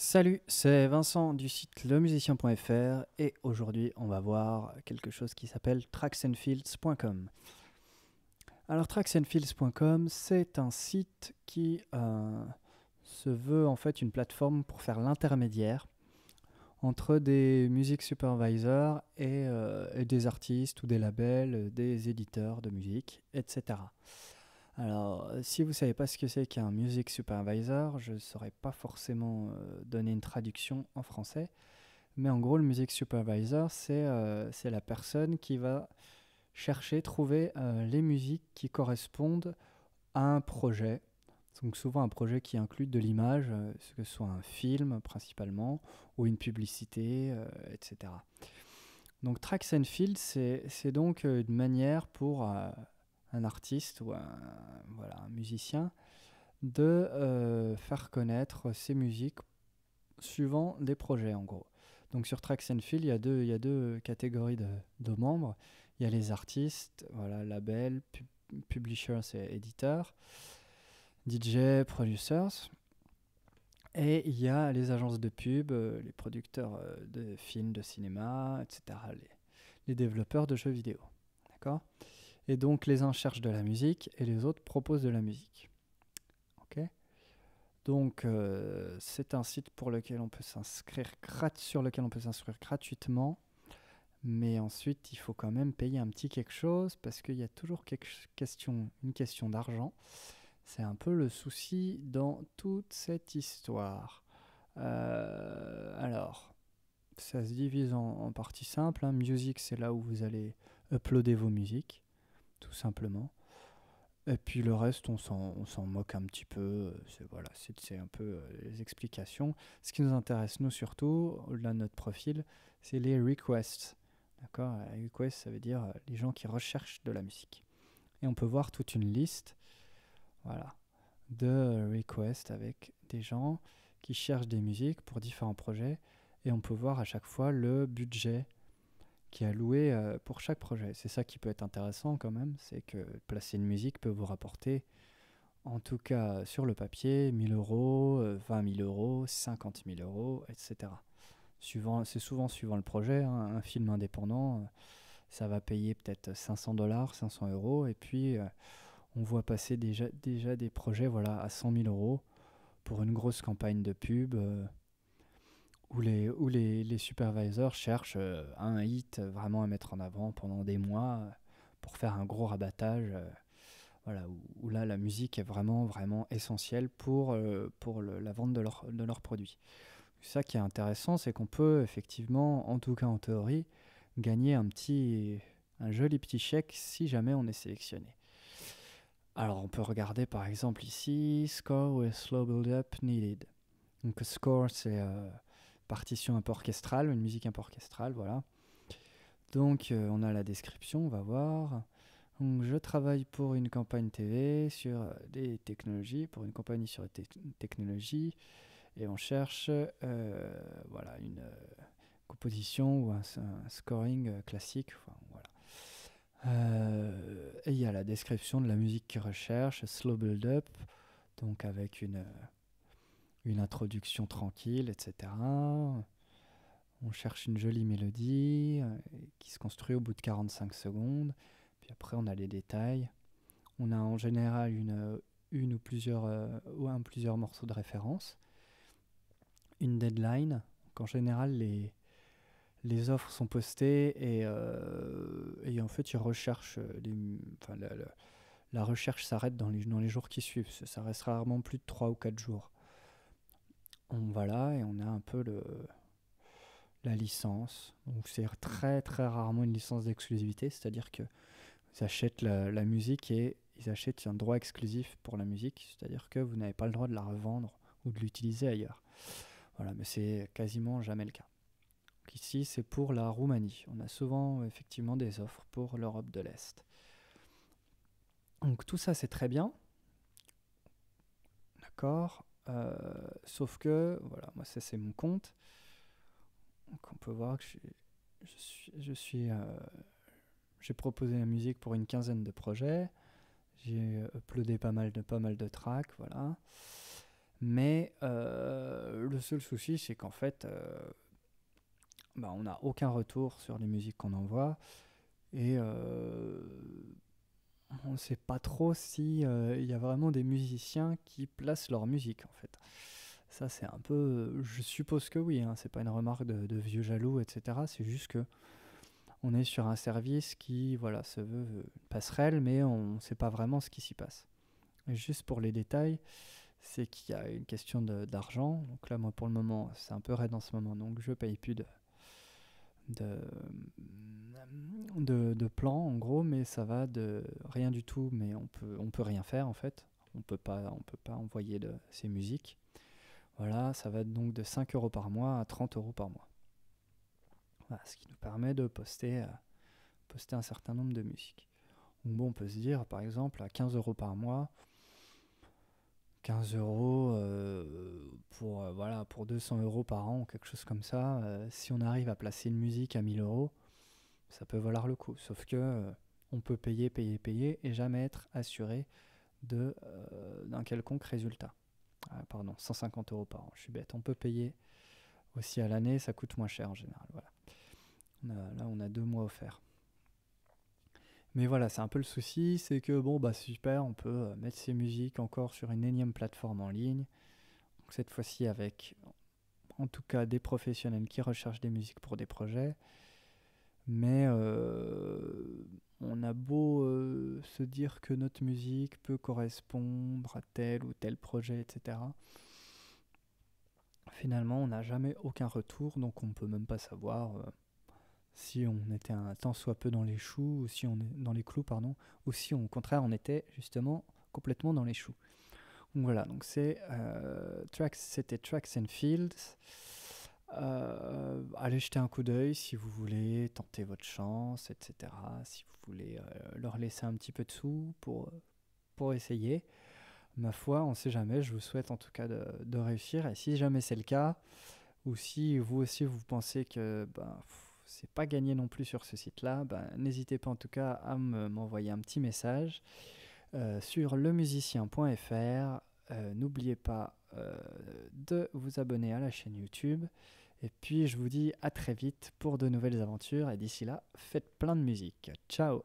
Salut, c'est Vincent du site lemusicien.fr et aujourd'hui on va voir quelque chose qui s'appelle tracksandfields.com. Alors tracksandfields.com, c'est un site qui se veut en fait une plateforme pour faire l'intermédiaire entre des music supervisors et des artistes ou des labels, des éditeurs de musique, etc. Alors, si vous ne savez pas ce que c'est qu'un music supervisor, je ne saurais pas forcément donner une traduction en français. Mais en gros, le music supervisor, c'est la personne qui va chercher, trouver les musiques qui correspondent à un projet. Donc souvent un projet qui inclut de l'image, que ce soit un film principalement, ou une publicité, etc. Donc Tracks and Fields, c'est donc une manière pour un artiste ou un musicien de faire connaître ses musiques suivant des projets en gros. Donc sur Tracks and Fields, il y a deux catégories de membres. Il y a les artistes, voilà, labels, publishers et éditeurs, DJ, producers. Et il y a les agences de pub, les producteurs de films, de cinéma, etc. Les développeurs de jeux vidéo. D'accord. Et donc les uns cherchent de la musique et les autres proposent de la musique. Ok. Donc c'est un site pour lequel on peut sur lequel on peut s'inscrire gratuitement, mais ensuite il faut quand même payer un petit quelque chose parce qu'il y a toujours une question d'argent. C'est un peu le souci dans toute cette histoire. Alors, ça se divise en parties simples. Hein. Music, c'est là où vous allez uploader vos musiques, tout simplement. Et puis le reste, on s'en moque un petit peu. C'est un peu les explications. Ce qui nous intéresse, nous surtout, au-delà de notre profil, c'est les requests. D'accord. Les requests, ça veut dire les gens qui recherchent de la musique. Et on peut voir toute une liste, voilà, de requests avec des gens qui cherchent des musiques pour différents projets. Et on peut voir à chaque fois le budget qui est alloué pour chaque projet. C'est ça qui peut être intéressant quand même, c'est que placer une musique peut vous rapporter, en tout cas sur le papier, 1000 euros, 20 000 euros, 50 000 euros, etc. C'est souvent suivant le projet. Hein. Un film indépendant, ça va payer peut-être 500 dollars, 500 euros, et puis on voit passer déjà des projets voilà, à 100 000 euros pour une grosse campagne de pub. Où les supervisors cherchent un hit vraiment à mettre en avant pendant des mois pour faire un gros rabattage. Voilà, où là, la musique est vraiment, vraiment essentielle pour la vente de leurs produits. Ça qui est intéressant, c'est qu'on peut effectivement, en tout cas en théorie, gagner un joli petit chèque si jamais on est sélectionné. Alors on peut regarder par exemple ici, Score with Slow Build-Up Needed. Donc score, c'est partition un peu orchestrale, une musique un peu orchestrale, voilà. Donc on a la description, on va voir. Donc, je travaille pour une campagne TV sur des technologies, pour une compagnie sur les technologies, et on cherche voilà, une composition ou un scoring classique. Enfin, voilà. Et il y a la description de la musique qu'ils recherchent, slow build-up, donc avec une introduction tranquille, etc. On cherche une jolie mélodie qui se construit au bout de 45 secondes. Puis après, on a les détails. On a en général une ou plusieurs morceaux de référence. Une deadline. Donc en général, les offres sont postées et en fait, ils recherchent. La recherche s'arrête dans les jours qui suivent. Ça reste rarement plus de 3 ou 4 jours. Voilà, et on a un peu la licence. Donc c'est très très rarement une licence d'exclusivité, c'est-à-dire que ils achètent la musique et ils achètent un droit exclusif pour la musique, c'est-à-dire que vous n'avez pas le droit de la revendre ou de l'utiliser ailleurs. Voilà, mais c'est quasiment jamais le cas. Donc ici, c'est pour la Roumanie. On a souvent effectivement des offres pour l'Europe de l'Est. Donc tout ça, c'est très bien, d'accord. Sauf que, voilà, moi ça c'est mon compte. Donc on peut voir que j'ai proposé la musique pour une quinzaine de projets. J'ai uploadé pas mal de tracks, voilà. Mais le seul souci, c'est qu'en fait, on n'a aucun retour sur les musiques qu'on envoie. Et on ne sait pas trop si il y a vraiment des musiciens qui placent leur musique, en fait. Ça, c'est un peu... Je suppose que oui, hein, c'est pas une remarque de vieux jaloux, etc. C'est juste que on est sur un service qui, voilà, se veut une passerelle, mais on ne sait pas vraiment ce qui s'y passe. Et juste pour les détails, c'est qu'il y a une question d'argent. Donc là, moi, pour le moment, c'est un peu raide en ce moment, donc je paye plus de, de plan, en gros, mais ça va de rien du tout, mais on peut rien faire, en fait. On peut pas envoyer ces musiques. Voilà, ça va donc de 5 euros par mois à 30 euros par mois. Voilà, ce qui nous permet de poster un certain nombre de musiques. Donc bon, on peut se dire, par exemple, à 15 euros par mois, 15 euros voilà, pour 200 euros par an, ou quelque chose comme ça, si on arrive à placer une musique à 1000 euros, ça peut valoir le coup. Sauf que on peut payer et jamais être assuré d'un quelconque résultat. Pardon, 150 euros par an, je suis bête. On peut payer aussi à l'année, ça coûte moins cher en général. Voilà. Là, on a 2 mois offerts. Mais voilà, c'est un peu le souci, c'est que bon, bah super, on peut mettre ses musiques encore sur une énième plateforme en ligne. Donc, cette fois-ci avec, en tout cas, des professionnels qui recherchent des musiques pour des projets. Mais on a beau se dire que notre musique peut correspondre à tel ou tel projet, etc. Finalement, on n'a jamais aucun retour, donc on ne peut même pas savoir si on était un tant soit peu dans les choux, ou si on est dans les clous, pardon, ou si au contraire on était justement complètement dans les choux. Donc voilà, donc c'était Tracks and Fields. Allez jeter un coup d'œil si vous voulez tenter votre chance, etc. Si vous voulez leur laisser un petit peu de sous pour essayer. Ma foi, on ne sait jamais, je vous souhaite en tout cas de réussir. Et si jamais c'est le cas, ou si vous aussi vous pensez que c'est pas gagné non plus sur ce site-là, n'hésitez pas en tout cas à m'envoyer un petit message sur lemusicien.fr. N'oubliez pas de vous abonner à la chaîne YouTube. Et puis je vous dis à très vite pour de nouvelles aventures. Et d'ici là, faites plein de musique. Ciao!